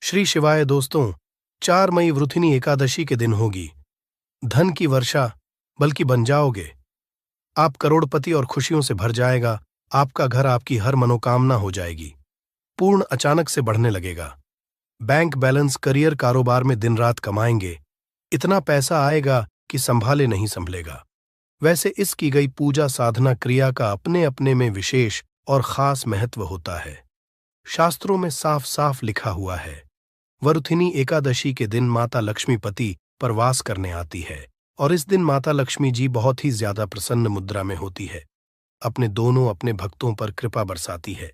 श्री शिवाय दोस्तों, 4 मई वृथिनी एकादशी के दिन होगी। धन की वर्षा बल्कि बन जाओगे। आप करोड़पति और खुशियों से भर जाएगा। आपका घर आपकी हर मनोकामना हो जाएगी। पूर्ण अचानक से बढ़ने लगेगा। बैंक बैलेंस, करियर, कारोबार में दिन रात कमाएंगे। इतना पैसा आएगा कि संभाले नहीं संभलेगा। वैसे इस की गई पूजा साधना क्रिया का अपने अपने में विशेष और खास महत्व होता है। शास्त्रों में साफ साफ लिखा हुआ है, वरुथिनी एकादशी के दिन माता लक्ष्मी पति पर वास करने आती है और इस दिन माता लक्ष्मी जी बहुत ही ज्यादा प्रसन्न मुद्रा में होती है। अपने भक्तों पर कृपा बरसाती है।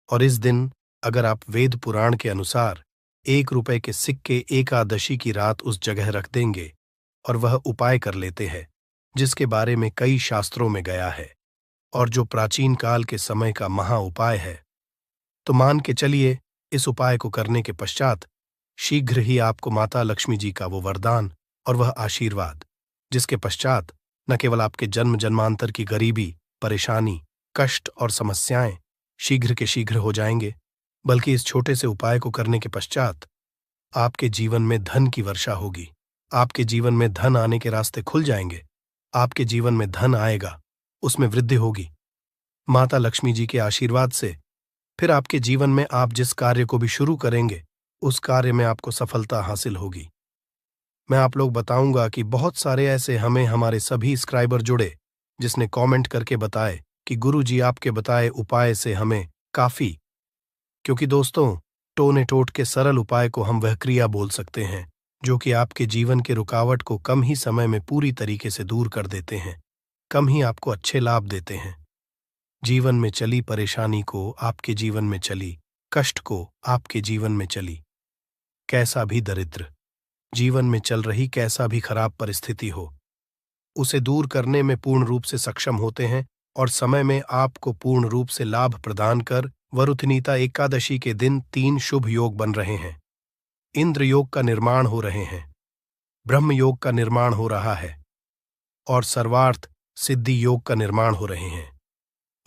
और इस दिन अगर आप वेद पुराण के अनुसार 1 रुपए के सिक्के एकादशी की रात उस जगह रख देंगे और वह उपाय कर लेते हैं जिसके बारे में कई शास्त्रों में गया है और जो प्राचीन काल के समय का महा उपाय है, तो मान के चलिए इस उपाय को करने के पश्चात शीघ्र ही आपको माता लक्ष्मी जी का वो वरदान और वह आशीर्वाद, जिसके पश्चात न केवल आपके जन्म जन्मांतर की गरीबी, परेशानी, कष्ट और समस्याएं शीघ्र के शीघ्र हो जाएंगे, बल्कि इस छोटे से उपाय को करने के पश्चात आपके जीवन में धन की वर्षा होगी। आपके जीवन में धन आने के रास्ते खुल जाएंगे। आपके जीवन में धन आएगा, उसमें वृद्धि होगी माता लक्ष्मी जी के आशीर्वाद से। फिर आपके जीवन में आप जिस कार्य को भी शुरू करेंगे उस कार्य में आपको सफलता हासिल होगी। मैं आप लोग बताऊंगा कि बहुत सारे ऐसे हमारे सभी सब्सक्राइबर जुड़े जिसने कमेंट करके बताए कि गुरुजी आपके बताए उपाय से हमें काफी, क्योंकि दोस्तों टोने टोट के सरल उपाय को हम वह क्रिया बोल सकते हैं जो कि आपके जीवन के रुकावट को कम ही समय में पूरी तरीके से दूर कर देते हैं, कम ही आपको अच्छे लाभ देते हैं। जीवन में चली परेशानी को आपके जीवन में चली, कष्ट को आपके जीवन में चली, कैसा भी दरिद्र जीवन में चल रही कैसा भी खराब परिस्थिति हो, उसे दूर करने में पूर्ण रूप से सक्षम होते हैं और समय में आपको पूर्ण रूप से लाभ प्रदान कर वरुथनीता एकादशी के दिन 3 शुभ योग बन रहे हैं। इंद्र योग का निर्माण हो रहे हैं, ब्रह्म योग का निर्माण हो रहा है और सर्वार्थ सिद्धि योग का निर्माण हो रहे हैं।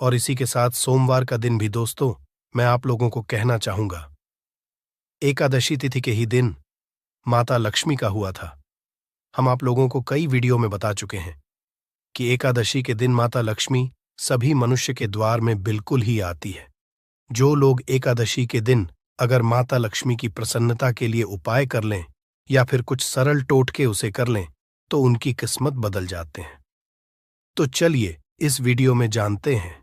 और इसी के साथ सोमवार का दिन भी दोस्तों मैं आप लोगों को कहना चाहूंगा, एकादशी तिथि के ही दिन माता लक्ष्मी का हुआ था। हम आप लोगों को कई वीडियो में बता चुके हैं कि एकादशी के दिन माता लक्ष्मी सभी मनुष्य के द्वार में बिल्कुल ही आती है। जो लोग एकादशी के दिन अगर माता लक्ष्मी की प्रसन्नता के लिए उपाय कर लें या फिर कुछ सरल टोटके उसे कर लें तो उनकी किस्मत बदल जाते हैं। तो चलिए इस वीडियो में जानते हैं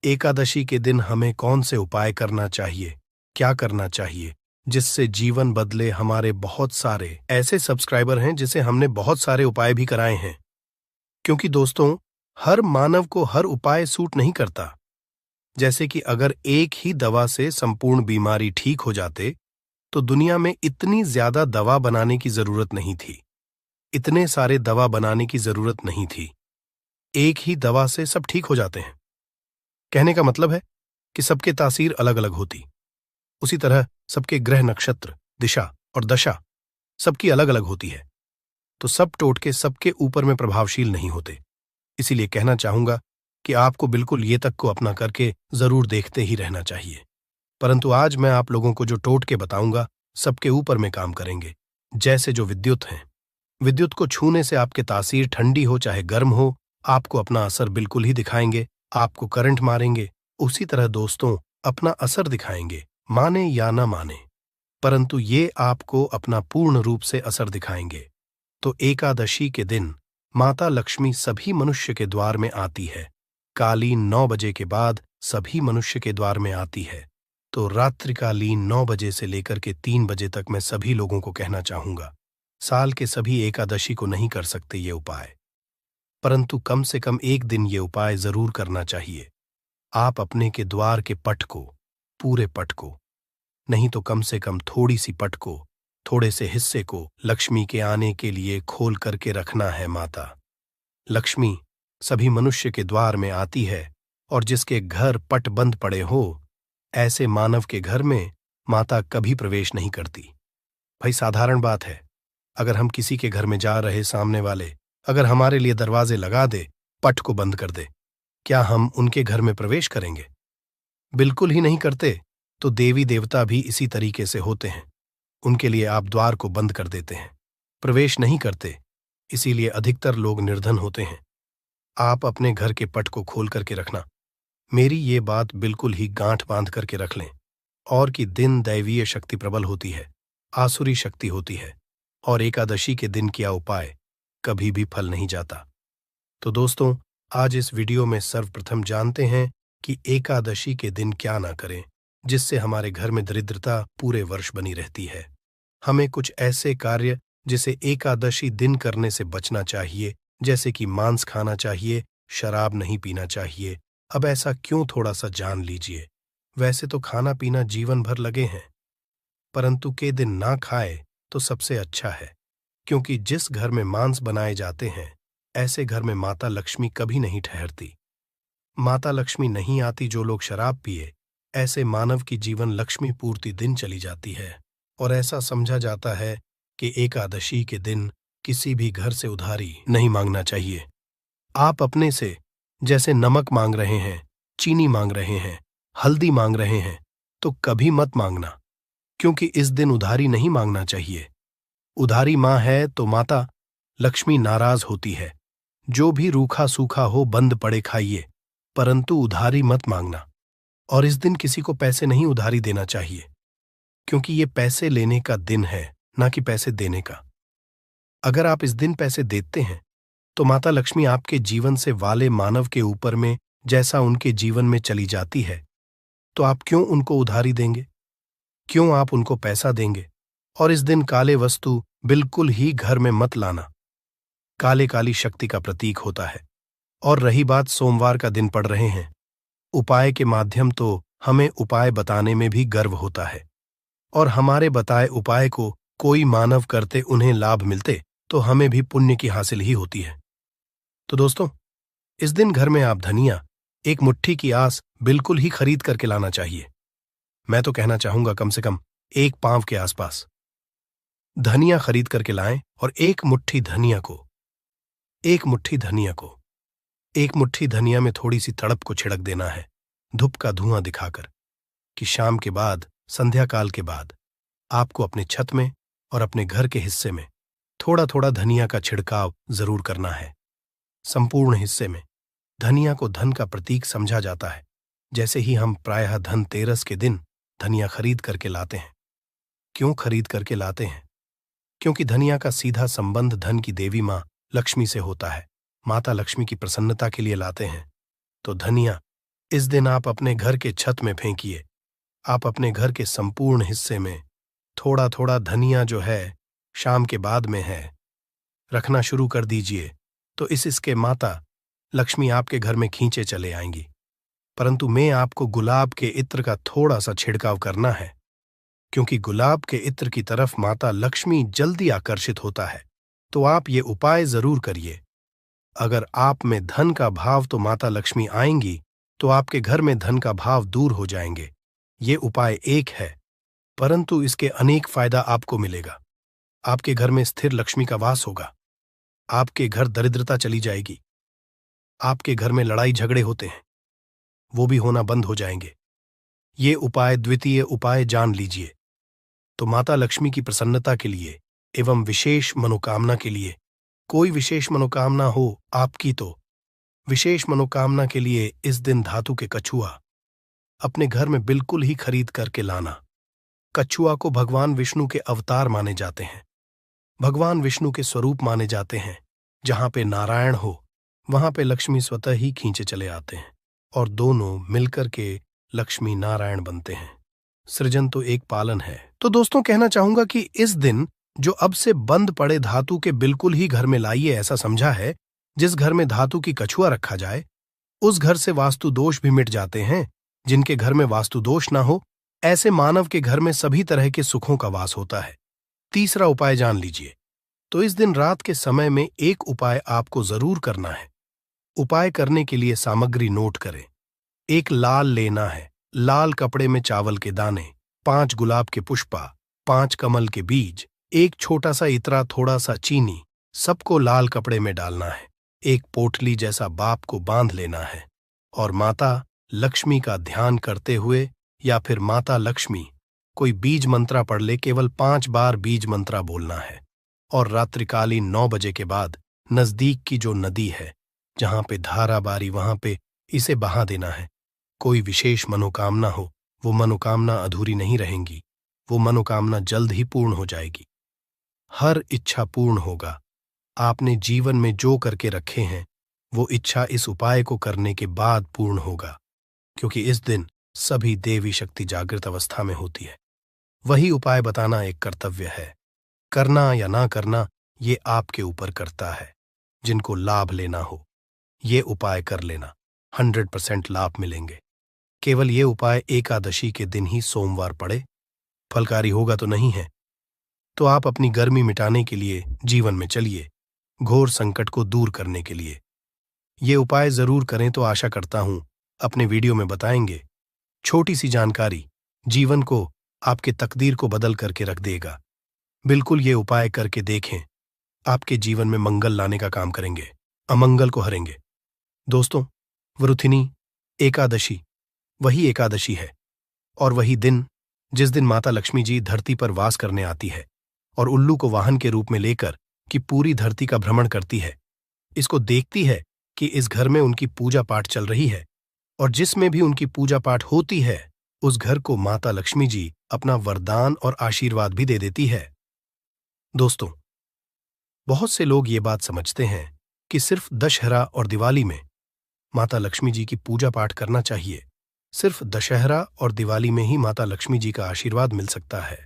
एकादशी के दिन हमें कौन से उपाय करना चाहिए, क्या करना चाहिए जिससे जीवन बदले। हमारे बहुत सारे ऐसे सब्सक्राइबर हैं जिसे हमने बहुत सारे उपाय भी कराए हैं, क्योंकि दोस्तों हर मानव को हर उपाय सूट नहीं करता। जैसे कि अगर एक ही दवा से संपूर्ण बीमारी ठीक हो जाते तो दुनिया में इतनी ज्यादा दवा बनाने की जरूरत नहीं थी, इतने सारे दवा बनाने की जरूरत नहीं थी। एक ही दवा से सब ठीक हो जाते हैं। कहने का मतलब है कि सबके तासीर अलग अलग होती, उसी तरह सबके ग्रह, नक्षत्र, दिशा और दशा सबकी अलग अलग होती है, तो सब टोटके सबके ऊपर में प्रभावशील नहीं होते। इसीलिए कहना चाहूंगा कि आपको बिल्कुल ये तक को अपना करके जरूर देखते ही रहना चाहिए। परंतु आज मैं आप लोगों को जो टोटके बताऊंगा सबके ऊपर में काम करेंगे। जैसे जो विद्युत हैं, विद्युत को छूने से आपके तासीर ठंडी हो चाहे गर्म हो, आपको अपना असर बिल्कुल ही दिखाएंगे, आपको करंट मारेंगे। उसी तरह दोस्तों अपना असर दिखाएंगे, माने या ना माने, परंतु ये आपको अपना पूर्ण रूप से असर दिखाएंगे। तो एकादशी के दिन माता लक्ष्मी सभी मनुष्य के द्वार में आती है। कालीन 9 बजे के बाद सभी मनुष्य के द्वार में आती है। तो रात्रिकालीन 9 बजे से लेकर के 3 बजे तक मैं सभी लोगों को कहना चाहूंगा, साल के सभी एकादशी को नहीं कर सकते ये उपाय, परंतु कम से कम एक दिन ये उपाय जरूर करना चाहिए। आप अपने के द्वार के पट को, पूरे पट को नहीं तो कम से कम थोड़ी सी पट को, थोड़े से हिस्से को लक्ष्मी के आने के लिए खोल करके रखना है। माता लक्ष्मी सभी मनुष्य के द्वार में आती है और जिसके घर पट बंद पड़े हो ऐसे मानव के घर में माता कभी प्रवेश नहीं करती। भाई साधारण बात है, अगर हम किसी के घर में जा रहे सामने वाले अगर हमारे लिए दरवाजे लगा दे, पट को बंद कर दे, क्या हम उनके घर में प्रवेश करेंगे? बिल्कुल ही नहीं करते। तो देवी देवता भी इसी तरीके से होते हैं। उनके लिए आप द्वार को बंद कर देते हैं, प्रवेश नहीं करते। इसीलिए अधिकतर लोग निर्धन होते हैं। आप अपने घर के पट को खोल करके रखना। मेरी ये बात बिल्कुल ही गांठ बांध करके रख लें। और कि दिन दैवीय शक्ति प्रबल होती है, आसुरी शक्ति होती है, और एकादशी के दिन किया उपाय कभी भी फल नहीं जाता। तो दोस्तों, आज इस वीडियो में सर्वप्रथम जानते हैं कि एकादशी के दिन क्या ना करें जिससे हमारे घर में दरिद्रता पूरे वर्ष बनी रहती है। हमें कुछ ऐसे कार्य जिसे एकादशी दिन करने से बचना चाहिए, जैसे कि मांस खाना चाहिए, शराब नहीं पीना चाहिए। अब ऐसा क्यों, थोड़ा सा जान लीजिए। वैसे तो खाना पीना जीवन भर लगे हैं, परंतु के दिन ना खाए तो सबसे अच्छा है, क्योंकि जिस घर में मांस बनाए जाते हैं ऐसे घर में माता लक्ष्मी कभी नहीं ठहरती। माता लक्ष्मी नहीं आती। जो लोग शराब पिए, ऐसे मानव की जीवन लक्ष्मी पूर्ति दिन चली जाती है। और ऐसा समझा जाता है कि एकादशी के दिन किसी भी घर से उधारी नहीं मांगना चाहिए। आप अपने से जैसे नमक मांग रहे हैं, चीनी मांग रहे हैं, हल्दी मांग रहे हैं, तो कभी मत मांगना, क्योंकि इस दिन उधारी नहीं मांगना चाहिए। उधारी मां है तो माता लक्ष्मी नाराज होती है। जो भी रूखा सूखा हो बंद पड़े खाइए, परंतु उधारी मत मांगना। और इस दिन किसी को पैसे नहीं उधारी देना चाहिए, क्योंकि ये पैसे लेने का दिन है, ना कि पैसे देने का। अगर आप इस दिन पैसे देते हैं तो माता लक्ष्मी आपके जीवन से वाले मानव के ऊपर में जैसा उनके जीवन में चली जाती है, तो आप क्यों उनको उधारी देंगे? क्यों आप उनको पैसा देंगे? और इस दिन काले वस्तु बिल्कुल ही घर में मत लाना। काले काली शक्ति का प्रतीक होता है। और रही बात, सोमवार का दिन पड़ रहे हैं, उपाय के माध्यम तो हमें उपाय बताने में भी गर्व होता है, और हमारे बताए उपाय को कोई मानव करते उन्हें लाभ मिलते तो हमें भी पुण्य की हासिल ही होती है। तो दोस्तों, इस दिन घर में आप धनिया एक मुट्ठी की आस बिल्कुल ही खरीद करके लाना चाहिए। मैं तो कहना चाहूंगा कम से कम 1 पांव के आसपास धनिया खरीद करके लाएं, और एक मुट्ठी धनिया में थोड़ी सी तड़प को छिड़क देना है, धूप का धुआं दिखाकर, कि शाम के बाद, संध्या काल के बाद आपको अपने छत में और अपने घर के हिस्से में थोड़ा थोड़ा धनिया का छिड़काव जरूर करना है। संपूर्ण हिस्से में धनिया को धन का प्रतीक समझा जाता है। जैसे ही हम प्रायः धनतेरस के दिन धनिया खरीद करके लाते हैं। क्यों खरीद करके लाते हैं? क्योंकि धनिया का सीधा संबंध धन की देवी मां लक्ष्मी से होता है। माता लक्ष्मी की प्रसन्नता के लिए लाते हैं। तो धनिया इस दिन आप अपने घर के छत में फेंकिए। आप अपने घर के संपूर्ण हिस्से में थोड़ा थोड़ा धनिया जो है, शाम के बाद में है, रखना शुरू कर दीजिए। तो इसके माता लक्ष्मी आपके घर में खींचे चले आएंगी। परंतु मैं आपको गुलाब के इत्र का थोड़ा सा छिड़काव करना है, क्योंकि गुलाब के इत्र की तरफ माता लक्ष्मी जल्दी आकर्षित होता है। तो आप ये उपाय जरूर करिए। अगर आप में धन का भाव, तो माता लक्ष्मी आएंगी, तो आपके घर में धन का भाव दूर हो जाएंगे। ये उपाय एक है, परंतु इसके अनेक फायदा आपको मिलेगा। आपके घर में स्थिर लक्ष्मी का वास होगा। आपके घर दरिद्रता चली जाएगी। आपके घर में लड़ाई झगड़े होते हैं, वो भी होना बंद हो जाएंगे। ये उपाय, द्वितीय उपाय जान लीजिए। तो माता लक्ष्मी की प्रसन्नता के लिए एवं विशेष मनोकामना के लिए, कोई विशेष मनोकामना हो आपकी, तो विशेष मनोकामना के लिए इस दिन धातु के कछुआ अपने घर में बिल्कुल ही खरीद करके लाना। कछुआ को भगवान विष्णु के अवतार माने जाते हैं, भगवान विष्णु के स्वरूप माने जाते हैं। जहां पे नारायण हो, वहां पे लक्ष्मी स्वतः ही खींचे चले आते हैं, और दोनों मिलकर के लक्ष्मी नारायण बनते हैं। सृजन तो एक पालन है। तो दोस्तों, कहना चाहूंगा कि इस दिन जो अब से बंद पड़े धातु के बिल्कुल ही घर में लाइए। ऐसा समझा है, जिस घर में धातु की कछुआ रखा जाए, उस घर से वास्तु दोष भी मिट जाते हैं। जिनके घर में वास्तु दोष ना हो, ऐसे मानव के घर में सभी तरह के सुखों का वास होता है। तीसरा उपाय जान लीजिए। तो इस दिन रात के समय में एक उपाय आपको जरूर करना है। उपाय करने के लिए सामग्री नोट करें। एक लाल लेना है, लाल कपड़े में चावल के दाने, 5 गुलाब के पुष्पा, 5 कमल के बीज, एक छोटा सा इतरा, थोड़ा सा चीनी, सबको लाल कपड़े में डालना है। एक पोटली जैसा बाप को बांध लेना है, और माता लक्ष्मी का ध्यान करते हुए या फिर माता लक्ष्मी कोई बीज मंत्रा पढ़ ले, केवल 5 बार बीज मंत्रा बोलना है। और रात्रिकालीन 9 बजे के बाद नजदीक की जो नदी है, जहां पे धारा बारी, वहां पे इसे बहा देना है। कोई विशेष मनोकामना हो, वो मनोकामना अधूरी नहीं रहेंगी, वो मनोकामना जल्द ही पूर्ण हो जाएगी। हर इच्छा पूर्ण होगा। आपने जीवन में जो करके रखे हैं, वो इच्छा इस उपाय को करने के बाद पूर्ण होगा, क्योंकि इस दिन सभी देवी शक्ति जागृत अवस्था में होती है। वही उपाय बताना एक कर्तव्य है। करना या ना करना ये आपके ऊपर करता है। जिनको लाभ लेना हो, ये उपाय कर लेना, 100% लाभ मिलेंगे। केवल ये उपाय एकादशी के दिन ही सोमवार पड़े, फलकारी होगा तो नहीं है। तो आप अपनी गर्मी मिटाने के लिए जीवन में चलिए, घोर संकट को दूर करने के लिए। ये उपाय जरूर करें, तो आशा करता हूं अपने वीडियो में बताएंगे। छोटी सी जानकारी जीवन को, आपके तकदीर को बदल करके रख देगा। बिल्कुल ये उपाय करके देखें, आपके जीवन में मंगल लाने का काम करेंगे, अमंगल को हरेंगे। दोस्तों, वरुथिनी एकादशी वही एकादशी है और वही दिन जिस दिन माता लक्ष्मी जी धरती पर वास करने आती है और उल्लू को वाहन के रूप में लेकर कि पूरी धरती का भ्रमण करती है। इसको देखती है कि इस घर में उनकी पूजा पाठ चल रही है, और जिसमें भी उनकी पूजा पाठ होती है उस घर को माता लक्ष्मी जी अपना वरदान और आशीर्वाद भी दे देती है। दोस्तों, बहुत से लोग ये बात समझते हैं कि सिर्फ दशहरा और दिवाली में माता लक्ष्मी जी की पूजा पाठ करना चाहिए। सिर्फ दशहरा और दिवाली में ही माता लक्ष्मी जी का आशीर्वाद मिल सकता है।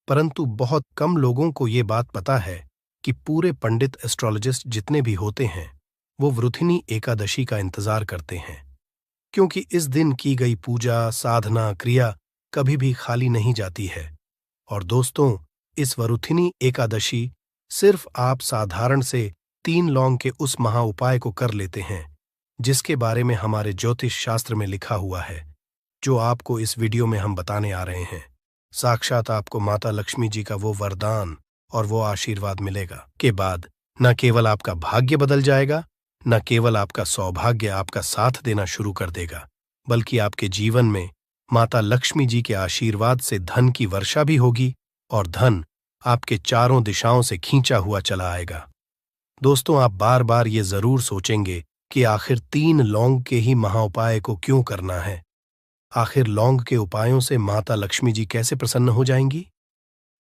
परंतु बहुत कम लोगों को ये बात पता है कि पूरे पंडित एस्ट्रोलॉजिस्ट जितने भी होते हैं, वो वृथिनी एकादशी का इंतजार करते हैं, क्योंकि इस दिन की गई पूजा, साधना, क्रिया कभी भी खाली नहीं जाती है। और दोस्तों, इस वरुथिनी एकादशी सिर्फ आप साधारण से 3 लौंग के उस महा उपाय को कर लेते हैं, जिसके बारे में हमारे ज्योतिष शास्त्र में लिखा हुआ है, जो आपको इस वीडियो में हम बताने आ रहे हैं। साक्षात आपको माता लक्ष्मी जी का वो वरदान और वो आशीर्वाद मिलेगा के बाद न केवल आपका भाग्य बदल जाएगा, न केवल आपका सौभाग्य आपका साथ देना शुरू कर देगा, बल्कि आपके जीवन में माता लक्ष्मी जी के आशीर्वाद से धन की वर्षा भी होगी और धन आपके चारों दिशाओं से खींचा हुआ चला आएगा। दोस्तों, आप बार बार ये जरूर सोचेंगे कि आखिर 3 लौंग के ही महाउपाय को क्यों करना है। आखिर लौंग के उपायों से माता लक्ष्मी जी कैसे प्रसन्न हो जाएंगी?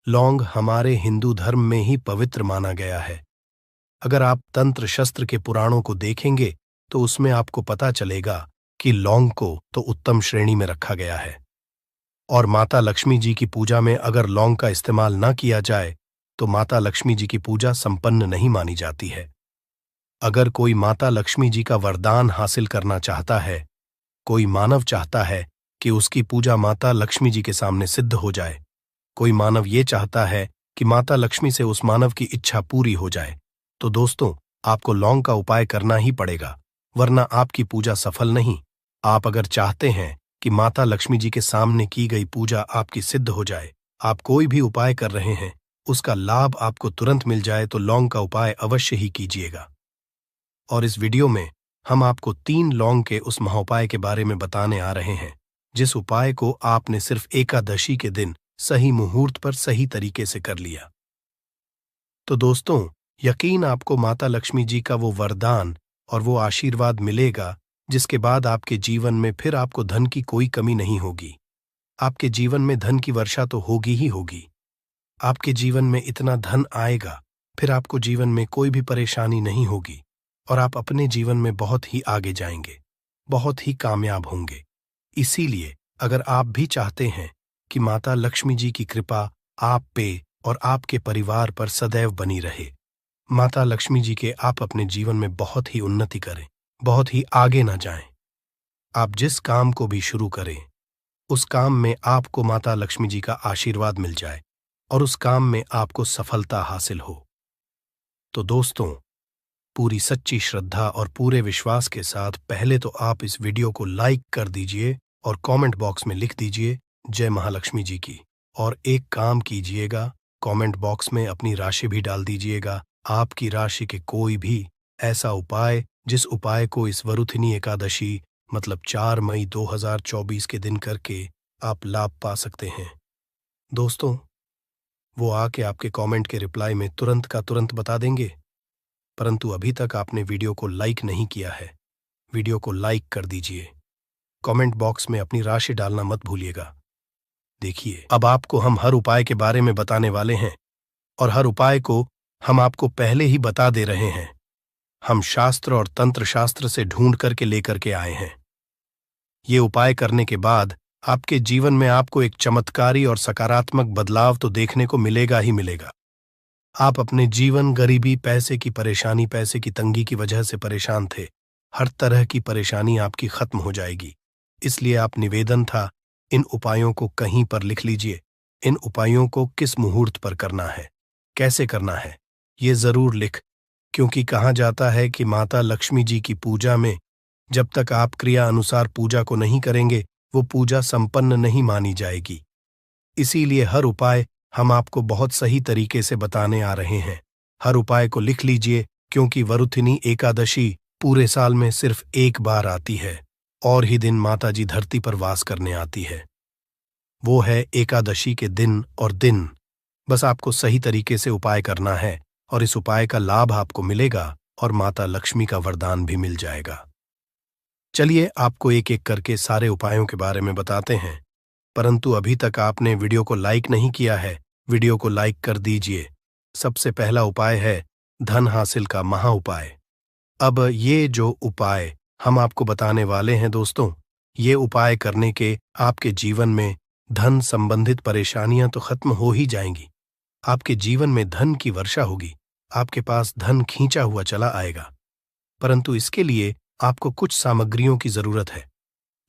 लौंग हमारे हिंदू धर्म में ही पवित्र माना गया है। अगर आप तंत्र शस्त्र के पुराणों को देखेंगे तो उसमें आपको पता चलेगा कि लौंग को तो उत्तम श्रेणी में रखा गया है, और माता लक्ष्मी जी की पूजा में अगर लौंग का इस्तेमाल न किया जाए तो माता लक्ष्मी जी की पूजा संपन्न नहीं मानी जाती है। अगर कोई माता लक्ष्मी जी का वरदान हासिल करना चाहता है, कोई मानव चाहता है कि उसकी पूजा माता लक्ष्मी जी के सामने सिद्ध हो जाए, कोई मानव ये चाहता है कि माता लक्ष्मी से उस मानव की इच्छा पूरी हो जाए, तो दोस्तों, आपको लौंग का उपाय करना ही पड़ेगा, वरना आपकी पूजा सफल नहीं। आप अगर चाहते हैं कि माता लक्ष्मी जी के सामने की गई पूजा आपकी सिद्ध हो जाए, आप कोई भी उपाय कर रहे हैं, उसका लाभ आपको तुरंत मिल जाए, तो लौंग का उपाय अवश्य ही कीजिएगा। और इस वीडियो में हम आपको 3 लौंग के उस महाउपाय के बारे में बताने आ रहे हैं, जिस उपाय को आपने सिर्फ एकादशी के दिन सही मुहूर्त पर सही तरीके से कर लिया। तो दोस्तों, यकीन आपको माता लक्ष्मी जी का वो वरदान और वो आशीर्वाद मिलेगा, जिसके बाद आपके जीवन में फिर आपको धन की कोई कमी नहीं होगी। आपके जीवन में धन की वर्षा तो होगी ही होगी। आपके जीवन में इतना धन आएगा, फिर आपको जीवन में कोई भी परेशानी नहीं होगी, और आप अपने जीवन में बहुत ही आगे जाएंगे, बहुत ही कामयाब होंगे। इसीलिए अगर आप भी चाहते हैं कि माता लक्ष्मी जी की कृपा आप पे और आपके परिवार पर सदैव बनी रहे, माता लक्ष्मी जी के आप अपने जीवन में बहुत ही उन्नति करें, बहुत ही आगे ना जाएं, आप जिस काम को भी शुरू करें उस काम में आपको माता लक्ष्मी जी का आशीर्वाद मिल जाए और उस काम में आपको सफलता हासिल हो। तो दोस्तों, पूरी सच्ची श्रद्धा और पूरे विश्वास के साथ पहले तो आप इस वीडियो को लाइक कर दीजिए और कमेंट बॉक्स में लिख दीजिए जय महालक्ष्मी जी की। और एक काम कीजिएगा, कमेंट बॉक्स में अपनी राशि भी डाल दीजिएगा, आपकी राशि के कोई भी ऐसा उपाय जिस उपाय को इस वरुथिनी एकादशी मतलब 4 मई 2024 के दिन करके आप लाभ पा सकते हैं। दोस्तों, वो आके आपके कमेंट के रिप्लाई में तुरंत का तुरंत बता देंगे, परंतु अभी तक आपने वीडियो को लाइक नहीं किया है। वीडियो को लाइक कर दीजिए। कमेंट बॉक्स में अपनी राशि डालना मत भूलिएगा। देखिए, अब आपको हम हर उपाय के बारे में बताने वाले हैं और हर उपाय को हम आपको पहले ही बता दे रहे हैं। हम शास्त्र और तंत्र शास्त्र से ढूंढ करके लेकर के आए हैं। ये उपाय करने के बाद आपके जीवन में आपको एक चमत्कारी और सकारात्मक बदलाव तो देखने को मिलेगा ही मिलेगा। आप अपने जीवन, गरीबी, पैसे की परेशानी, पैसे की तंगी की वजह से परेशान थे, हर तरह की परेशानी आपकी खत्म हो जाएगी। इसलिए आप निवेदन था, इन उपायों को कहीं पर लिख लीजिए। इन उपायों को किस मुहूर्त पर करना है, कैसे करना है, ये जरूर लिख, क्योंकि कहा जाता है कि माता लक्ष्मी जी की पूजा में जब तक आप क्रिया अनुसार पूजा को नहीं करेंगे, वो पूजा संपन्न नहीं मानी जाएगी। इसीलिए हर उपाय हम आपको बहुत सही तरीके से बताने आ रहे हैं। हर उपाय को लिख लीजिए, क्योंकि वरुथिनी एकादशी पूरे साल में सिर्फ एक बार आती है और ही दिन माता जी धरती पर वास करने आती है। वो है एकादशी के दिन और दिन। बस आपको सही तरीके से उपाय करना है और इस उपाय का लाभ आपको मिलेगा और माता लक्ष्मी का वरदान भी मिल जाएगा। चलिए आपको एक एक करके सारे उपायों के बारे में बताते हैं, परंतु अभी तक आपने वीडियो को लाइक नहीं किया है, वीडियो को लाइक कर दीजिए। सबसे पहला उपाय है धन हासिल का महा उपाय। अब ये जो उपाय हम आपको बताने वाले हैं दोस्तों, ये उपाय करने के आपके जीवन में धन संबंधित परेशानियां तो खत्म हो ही जाएंगी। आपके जीवन में धन की वर्षा होगी, आपके पास धन खींचा हुआ चला आएगा। परंतु इसके लिए आपको कुछ सामग्रियों की जरूरत है।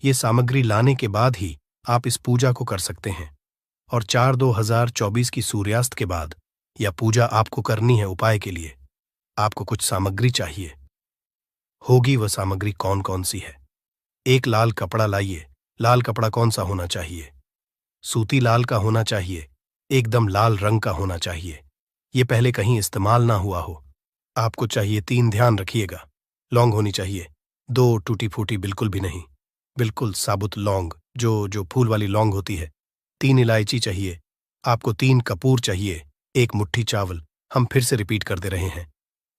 ये सामग्री लाने के बाद ही आप इस पूजा को कर सकते हैं। और 4/2/2024 की सूर्यास्त के बाद यह पूजा आपको करनी है। उपाय के लिए आपको कुछ सामग्री चाहिए होगी। वह सामग्री कौन कौन सी है? एक लाल कपड़ा लाइए। लाल कपड़ा कौन सा होना चाहिए? सूती लाल का होना चाहिए, एकदम लाल रंग का होना चाहिए। ये पहले कहीं इस्तेमाल ना हुआ हो। आपको चाहिए 3, ध्यान रखिएगा, लौंग होनी चाहिए, 2 टूटी फूटी बिल्कुल भी नहीं, बिल्कुल साबुत लौंग, जो फूल वाली लौंग होती है। 3 इलायची चाहिए आपको, 3 कपूर चाहिए, 1 मुट्ठी चावल। हम फिर से रिपीट कर दे रहे हैं,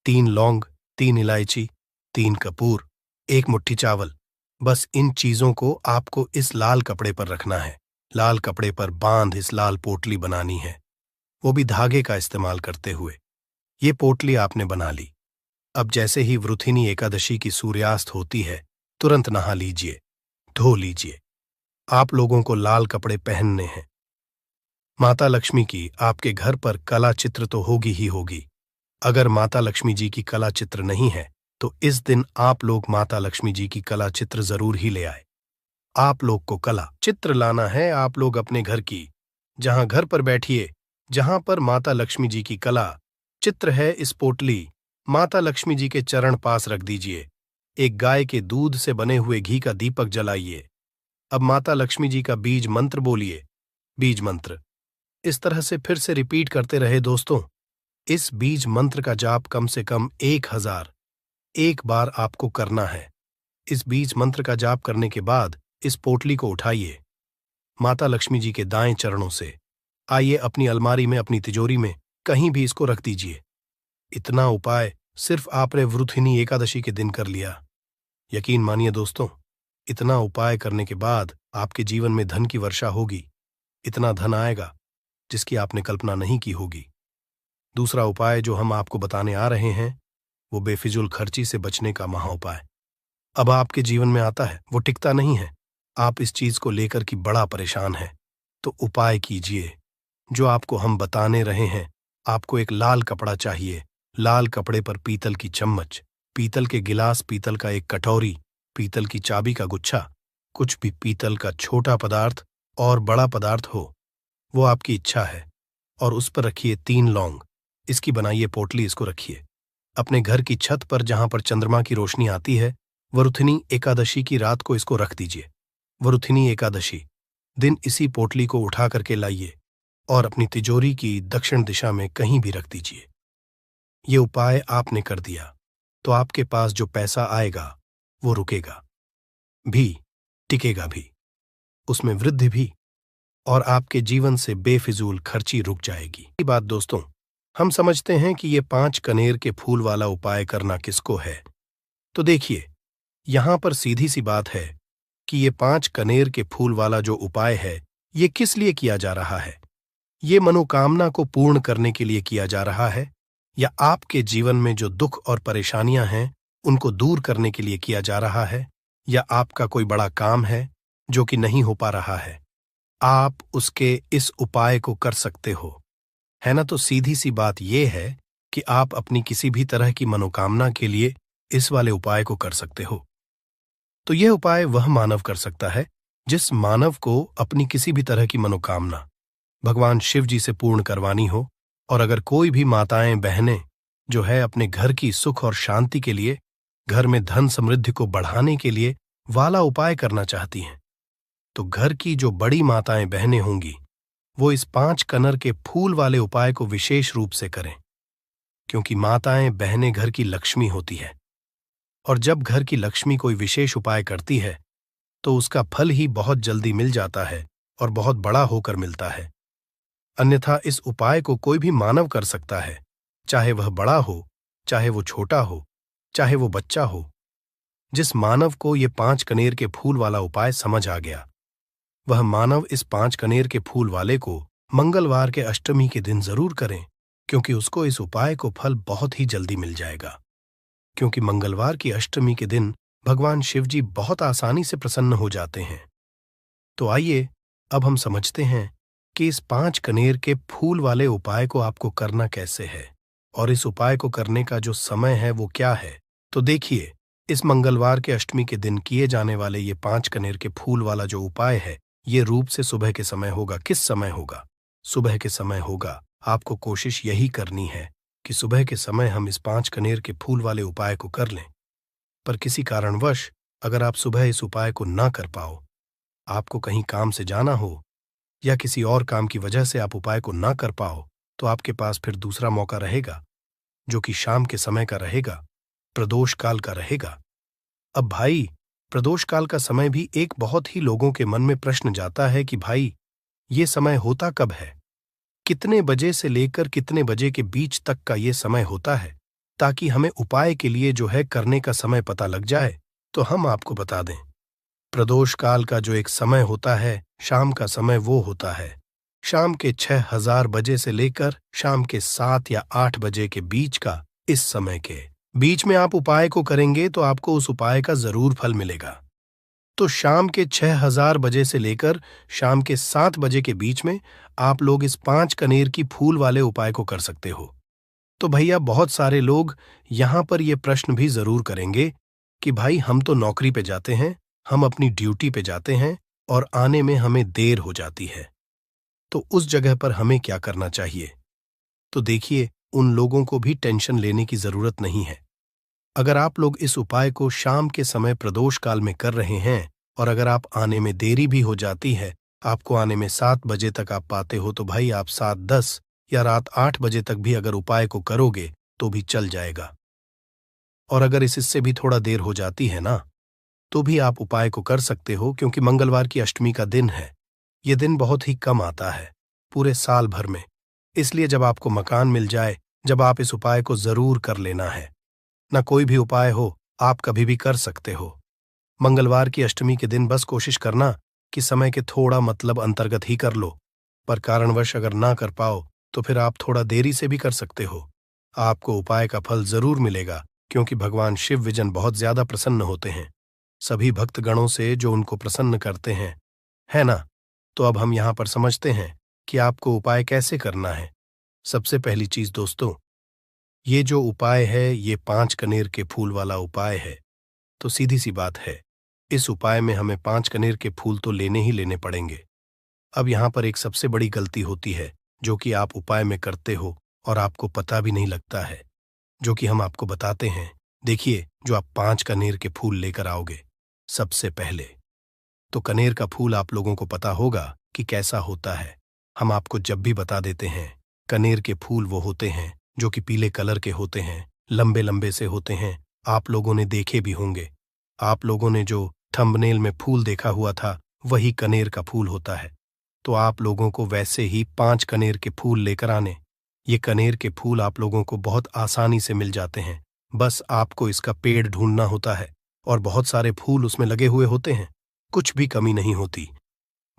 3 लौंग, 3 इलायची, 3 कपूर, 1 मुट्ठी चावल। बस इन चीजों को आपको इस लाल कपड़े पर रखना है। लाल कपड़े पर बांध इस लाल पोटली बनानी है, वो भी धागे का इस्तेमाल करते हुए। ये पोटली आपने बना ली। अब जैसे ही वृथिनी एकादशी की सूर्यास्त होती है, तुरंत नहा लीजिए, धो लीजिए। आप लोगों को लाल कपड़े पहनने हैं। माता लक्ष्मी की आपके घर पर कला चित्र तो होगी ही होगी। अगर माता लक्ष्मी जी की कला चित्र नहीं है, तो इस दिन आप लोग माता लक्ष्मी जी की कला चित्र जरूर ही ले आए। आप लोग को कला चित्र लाना है, आप लोग अपने घर की, जहां घर पर बैठिए, जहां पर माता लक्ष्मी जी की कला चित्र है, इस पोटली माता लक्ष्मी जी के चरण पास रख दीजिए। एक गाय के दूध से बने हुए घी का दीपक जलाइए। अब माता लक्ष्मी जी का बीज मंत्र बोलिए। बीज मंत्र इस तरह से फिर से रिपीट करते रहे दोस्तों। इस बीज मंत्र का जाप कम से कम 1000 एक बार आपको करना है। इस बीज मंत्र का जाप करने के बाद इस पोटली को उठाइए माता लक्ष्मी जी के दाएं चरणों से, आइए अपनी अलमारी में, अपनी तिजोरी में कहीं भी इसको रख दीजिए। इतना उपाय सिर्फ आपने वृथिनी एकादशी के दिन कर लिया। यकीन मानिए दोस्तों, इतना उपाय करने के बाद आपके जीवन में धन की वर्षा होगी। इतना धन आएगा जिसकी आपने कल्पना नहीं की होगी। दूसरा उपाय जो हम आपको बताने आ रहे हैं, वो बेफिजूल खर्ची से बचने का महा उपाय। अब आपके जीवन में आता है, वो टिकता नहीं है, आप इस चीज को लेकर कि बड़ा परेशान है, तो उपाय कीजिए जो आपको हम बताने रहे हैं। आपको एक लाल कपड़ा चाहिए। लाल कपड़े पर पीतल की चम्मच, पीतल के गिलास, पीतल का एक कटोरी, पीतल की चाबी का गुच्छा, कुछ भी पीतल का छोटा पदार्थ और बड़ा पदार्थ हो, वो आपकी इच्छा है। और उस पर रखिए 3 लौंग। इसकी बनाइए पोटली, इसको रखिए अपने घर की छत पर, जहां पर चंद्रमा की रोशनी आती है। वरुथिनी एकादशी की रात को इसको रख दीजिए। वरुथिनी एकादशी दिन इसी पोटली को उठा करके लाइए और अपनी तिजोरी की दक्षिण दिशा में कहीं भी रख दीजिए। ये उपाय आपने कर दिया तो आपके पास जो पैसा आएगा वो रुकेगा भी, टिकेगा भी, उसमें वृद्धि भी और आपके जीवन से बेफिजूल खर्ची रुक जाएगी। ये बात दोस्तों, हम समझते हैं कि ये 5 कनेर के फूल वाला उपाय करना किसको है। तो देखिए, यहां पर सीधी सी बात है कि ये 5 कनेर के फूल वाला जो उपाय है, ये किस लिए किया जा रहा है। ये मनोकामना को पूर्ण करने के लिए किया जा रहा है, या आपके जीवन में जो दुख और परेशानियां हैं उनको दूर करने के लिए किया जा रहा है, या आपका कोई बड़ा काम है जो कि नहीं हो पा रहा है, आप उसके इस उपाय को कर सकते हो, है ना। तो सीधी सी बात यह है कि आप अपनी किसी भी तरह की मनोकामना के लिए इस वाले उपाय को कर सकते हो। तो यह उपाय वह मानव कर सकता है जिस मानव को अपनी किसी भी तरह की मनोकामना भगवान शिव जी से पूर्ण करवानी हो। और अगर कोई भी माताएं बहनें जो है अपने घर की सुख और शांति के लिए, घर में धन समृद्धि को बढ़ाने के लिए वाला उपाय करना चाहती हैं, तो घर की जो बड़ी माताएं बहनें होंगी वो इस 5 कनर के फूल वाले उपाय को विशेष रूप से करें, क्योंकि माताएं बहनें घर की लक्ष्मी होती है। और जब घर की लक्ष्मी कोई विशेष उपाय करती है तो उसका फल ही बहुत जल्दी मिल जाता है और बहुत बड़ा होकर मिलता है। अन्यथा इस उपाय को कोई भी मानव कर सकता है, चाहे वह बड़ा हो, चाहे वो छोटा हो, चाहे वो बच्चा हो। जिस मानव को ये 5 कनेर के फूल वाला उपाय समझ आ गया, वह मानव इस 5 कनेर के फूल वाले को मंगलवार के अष्टमी के दिन जरूर करें, क्योंकि उसको इस उपाय को फल बहुत ही जल्दी मिल जाएगा। क्योंकि मंगलवार की अष्टमी के दिन भगवान शिव जी बहुत आसानी से प्रसन्न हो जाते हैं। तो आइए अब हम समझते हैं कि इस 5 कनेर के फूल वाले उपाय को आपको करना कैसे है, और इस उपाय को करने का जो समय है वो क्या है। तो देखिए, इस मंगलवार के अष्टमी के दिन किए जाने वाले ये 5 कनेर के फूल वाला जो उपाय है, ये रूप से सुबह के समय होगा। किस समय होगा? सुबह के समय होगा। आपको कोशिश यही करनी है कि सुबह के समय हम इस 5 कनेर के फूल वाले उपाय को कर लें। पर किसी कारणवश अगर आप सुबह इस उपाय को ना कर पाओ, आपको कहीं काम से जाना हो या किसी और काम की वजह से आप उपाय को ना कर पाओ, तो आपके पास फिर दूसरा मौका रहेगा, जो कि शाम के समय का रहेगा, प्रदोष काल का रहेगा। अब भाई, प्रदोष काल का समय भी एक बहुत ही लोगों के मन में प्रश्न जाता है कि भाई, ये समय होता कब है? कितने बजे से लेकर कितने बजे के बीच तक का ये समय होता है, ताकि हमें उपाय के लिए जो है करने का समय पता लग जाए। तो हम आपको बता दें, प्रदोष काल का जो एक समय होता है, शाम का समय, वो होता है शाम के 6000 बजे से लेकर शाम के 7 या 8 बजे के बीच का। इस समय के बीच में आप उपाय को करेंगे तो आपको उस उपाय का जरूर फल मिलेगा। तो शाम के 6000 बजे से लेकर शाम के 7 बजे के बीच में आप लोग इस 5 कनेर की फूल वाले उपाय को कर सकते हो। तो भैया, बहुत सारे लोग यहां पर यह प्रश्न भी जरूर करेंगे कि भाई, हम तो नौकरी पे जाते हैं, हम अपनी ड्यूटी पे जाते हैं और आने में हमें देर हो जाती है, तो उस जगह पर हमें क्या करना चाहिए। तो देखिए, उन लोगों को भी टेंशन लेने की जरूरत नहीं है। अगर आप लोग इस उपाय को शाम के समय प्रदोष काल में कर रहे हैं और अगर आप आने में देरी भी हो जाती है, आपको आने में 7 बजे तक आप पाते हो, तो भाई आप 7:10 या रात 8 बजे तक भी अगर उपाय को करोगे तो भी चल जाएगा। और अगर इससे भी थोड़ा देर हो जाती है ना, तो भी आप उपाय को कर सकते हो, क्योंकि मंगलवार की अष्टमी का दिन है। यह दिन बहुत ही कम आता है पूरे साल भर में, इसलिए जब आपको मकान मिल जाए, जब आप इस उपाय को जरूर कर लेना है। ना कोई भी उपाय हो, आप कभी भी कर सकते हो। मंगलवार की अष्टमी के दिन बस कोशिश करना कि समय के थोड़ा मतलब अंतर्गत ही कर लो, पर कारणवश अगर ना कर पाओ तो फिर आप थोड़ा देरी से भी कर सकते हो। आपको उपाय का फल जरूर मिलेगा, क्योंकि भगवान शिव विजन बहुत ज्यादा प्रसन्न होते हैं सभी भक्तगणों से जो उनको प्रसन्न करते हैं, है ना। तो अब हम यहां पर समझते हैं कि आपको उपाय कैसे करना है। सबसे पहली चीज दोस्तों, ये जो उपाय है, ये 5 कनेर के फूल वाला उपाय है। तो सीधी सी बात है, इस उपाय में हमें 5 कनेर के फूल तो लेने ही लेने पड़ेंगे। अब यहां पर एक सबसे बड़ी गलती होती है, जो कि आप उपाय में करते हो और आपको पता भी नहीं लगता है, जो कि हम आपको बताते हैं। देखिए, जो आप 5 कनेर के फूल लेकर आओगे, सबसे पहले तो कनेर का फूल आप लोगों को पता होगा कि कैसा होता है। हम आपको जब भी बता देते हैं, कनेर के फूल वो होते हैं जो कि पीले कलर के होते हैं, लंबे लंबे से होते हैं। आप लोगों ने देखे भी होंगे, आप लोगों ने जो थंबनेल में फूल देखा हुआ था, वही कनेर का फूल होता है। तो आप लोगों को वैसे ही 5 कनेर के फूल लेकर आने। ये कनेर के फूल आप लोगों को बहुत आसानी से मिल जाते हैं। बस आपको इसका पेड़ ढूंढना होता है और बहुत सारे फूल उसमें लगे हुए होते हैं, कुछ भी कमी नहीं होती।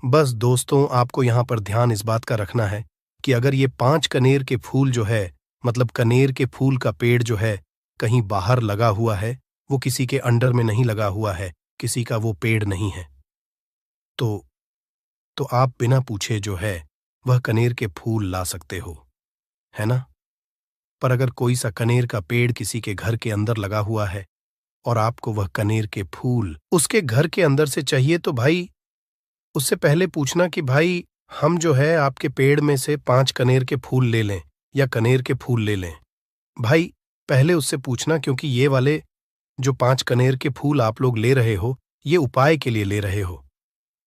बस दोस्तों, आपको यहाँ पर ध्यान इस बात का रखना है कि अगर ये 5 कनेर के फूल जो है, मतलब कनेर के फूल का पेड़ जो है, कहीं बाहर लगा हुआ है, वो किसी के अंडर में नहीं लगा हुआ है, किसी का वो पेड़ नहीं है, तो आप बिना पूछे जो है वह कनेर के फूल ला सकते हो, है ना? पर अगर कोई सा कनेर का पेड़ किसी के घर के अंदर लगा हुआ है और आपको वह कनेर के फूल उसके घर के अंदर से चाहिए, तो भाई उससे पहले पूछना कि भाई हम जो है आपके पेड़ में से 5 कनेर के फूल ले लें या कनेर के फूल ले लें। भाई पहले उससे पूछना, क्योंकि ये वाले जो 5 कनेर के फूल आप लोग ले रहे हो, ये उपाय के लिए ले रहे हो,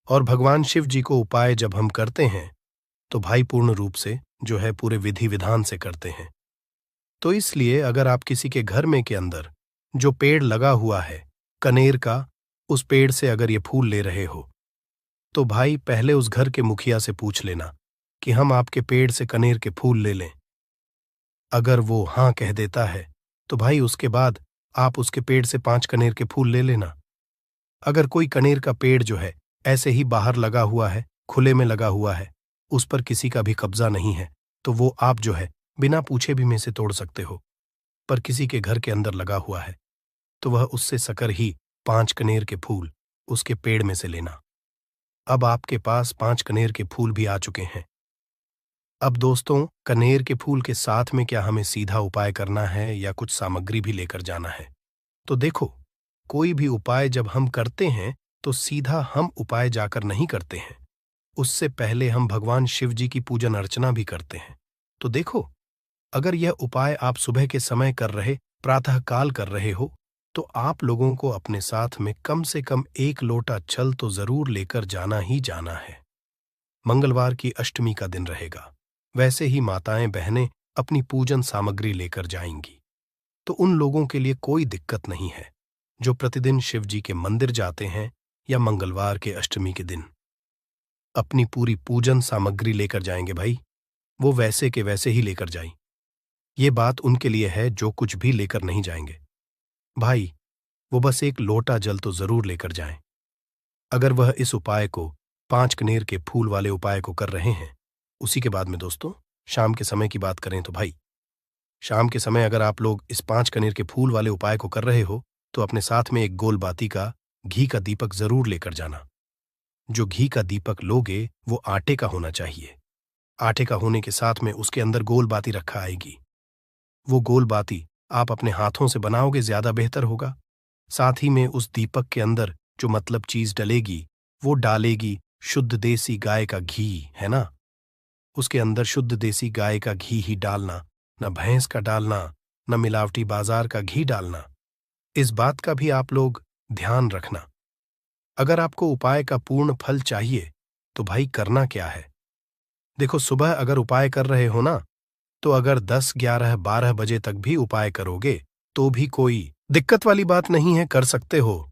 और भगवान शिव जी को उपाय जब हम करते हैं तो भाई पूर्ण रूप से जो है पूरे विधि विधान से करते हैं। तो इसलिए अगर आप किसी के घर में के अंदर जो पेड़ लगा हुआ है कनेर का, उस पेड़ से अगर ये फूल ले रहे हो, तो भाई पहले उस घर के मुखिया से पूछ लेना कि हम आपके पेड़ से कनेर के फूल ले लें। अगर वो हाँ कह देता है तो भाई उसके बाद आप उसके पेड़ से 5 कनेर के फूल ले लेना। अगर कोई कनेर का पेड़ जो है ऐसे ही बाहर लगा हुआ है, खुले में लगा हुआ है, उस पर किसी का भी कब्जा नहीं है, तो वो आप जो है बिना पूछे भी में से तोड़ सकते हो। पर किसी के घर के अंदर लगा हुआ है तो वह उससे सकर ही 5 कनेर के फूल उसके पेड़ में से लेना। अब आपके पास 5 कनेर के फूल भी आ चुके हैं। अब दोस्तों, कनेर के फूल के साथ में क्या हमें सीधा उपाय करना है या कुछ सामग्री भी लेकर जाना है? तो देखो, कोई भी उपाय जब हम करते हैं तो सीधा हम उपाय जाकर नहीं करते हैं, उससे पहले हम भगवान शिव जी की पूजन अर्चना भी करते हैं। तो देखो, अगर यह उपाय आप सुबह के समय कर रहे, प्रातःकाल कर रहे हो, तो आप लोगों को अपने साथ में कम से कम 1 लोटा छल तो जरूर लेकर जाना ही जाना है। मंगलवार की अष्टमी का दिन रहेगा, वैसे ही माताएं बहनें अपनी पूजन सामग्री लेकर जाएंगी, तो उन लोगों के लिए कोई दिक्कत नहीं है जो प्रतिदिन शिव जी के मंदिर जाते हैं या मंगलवार के अष्टमी के दिन अपनी पूरी पूजन सामग्री लेकर जाएंगे। भाई वो वैसे के वैसे ही लेकर जाएं। ये बात उनके लिए है जो कुछ भी लेकर नहीं जाएंगे। भाई वो बस 1 लोटा जल तो जरूर लेकर जाएं। अगर वह इस उपाय को 5 कनेर के फूल वाले उपाय को कर रहे हैं, उसी के बाद में दोस्तों शाम के समय की बात करें तो भाई शाम के समय अगर आप लोग इस 5 कनेर के फूल वाले उपाय को कर रहे हो तो अपने साथ में एक गोल बाती का घी का दीपक जरूर लेकर जाना। जो घी का दीपक लोगे वो आटे का होना चाहिए। आटे का होने के साथ में उसके अंदर गोल बाती रखा आएगी। वो गोल बाती आप अपने हाथों से बनाओगे ज्यादा बेहतर होगा। साथ ही में उस दीपक के अंदर जो मतलब चीज डलेगी वो डालेगी शुद्ध देसी गाय का घी, है ना? उसके अंदर शुद्ध देसी गाय का घी ही डालना, न भैंस का डालना, न मिलावटी बाजार का घी डालना। इस बात का भी आप लोग ध्यान रखना। अगर आपको उपाय का पूर्ण फल चाहिए तो भाई करना क्या है? देखो, सुबह अगर उपाय कर रहे हो ना, तो अगर 10, 11, 12 बजे तक भी उपाय करोगे तो भी कोई दिक्कत वाली बात नहीं है, कर सकते हो।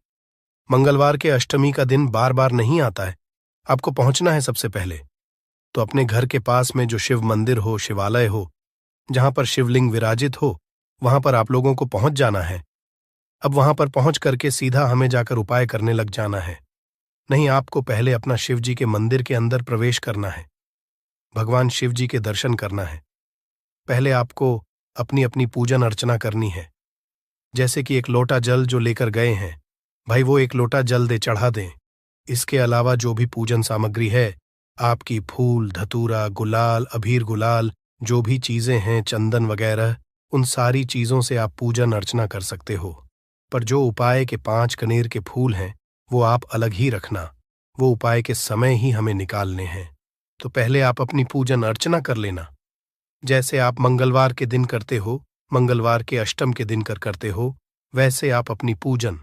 मंगलवार के अष्टमी का दिन बार बार नहीं आता है। आपको पहुंचना है सबसे पहले तो अपने घर के पास में जो शिव मंदिर हो, शिवालय हो, जहां पर शिवलिंग विराजित हो, वहां पर आप लोगों को पहुंच जाना है। अब वहां पर पहुंच करके सीधा हमें जाकर उपाय करने लग जाना है। नहीं, आपको पहले अपना शिव जी के मंदिर के अंदर प्रवेश करना है, भगवान शिव जी के दर्शन करना है। पहले आपको अपनी अपनी पूजन अर्चना करनी है। जैसे कि 1 लोटा जल जो लेकर गए हैं, भाई वो 1 लोटा जल दे चढ़ा दें। इसके अलावा जो भी पूजन सामग्री है, आपकी फूल, धतूरा, गुलाल, अबीर गुलाल, जो भी चीजें हैं, चंदन वगैरह, उन सारी चीजों से आप पूजन अर्चना कर सकते हो। पर जो उपाय के 5 कनेर के फूल हैं वो आप अलग ही रखना। वो उपाय के समय ही हमें निकालने हैं। तो पहले आप अपनी पूजन अर्चना कर लेना, जैसे आप मंगलवार के दिन करते हो, मंगलवार के अष्टम के दिन करते हो, वैसे आप अपनी पूजन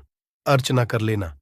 अर्चना कर लेना।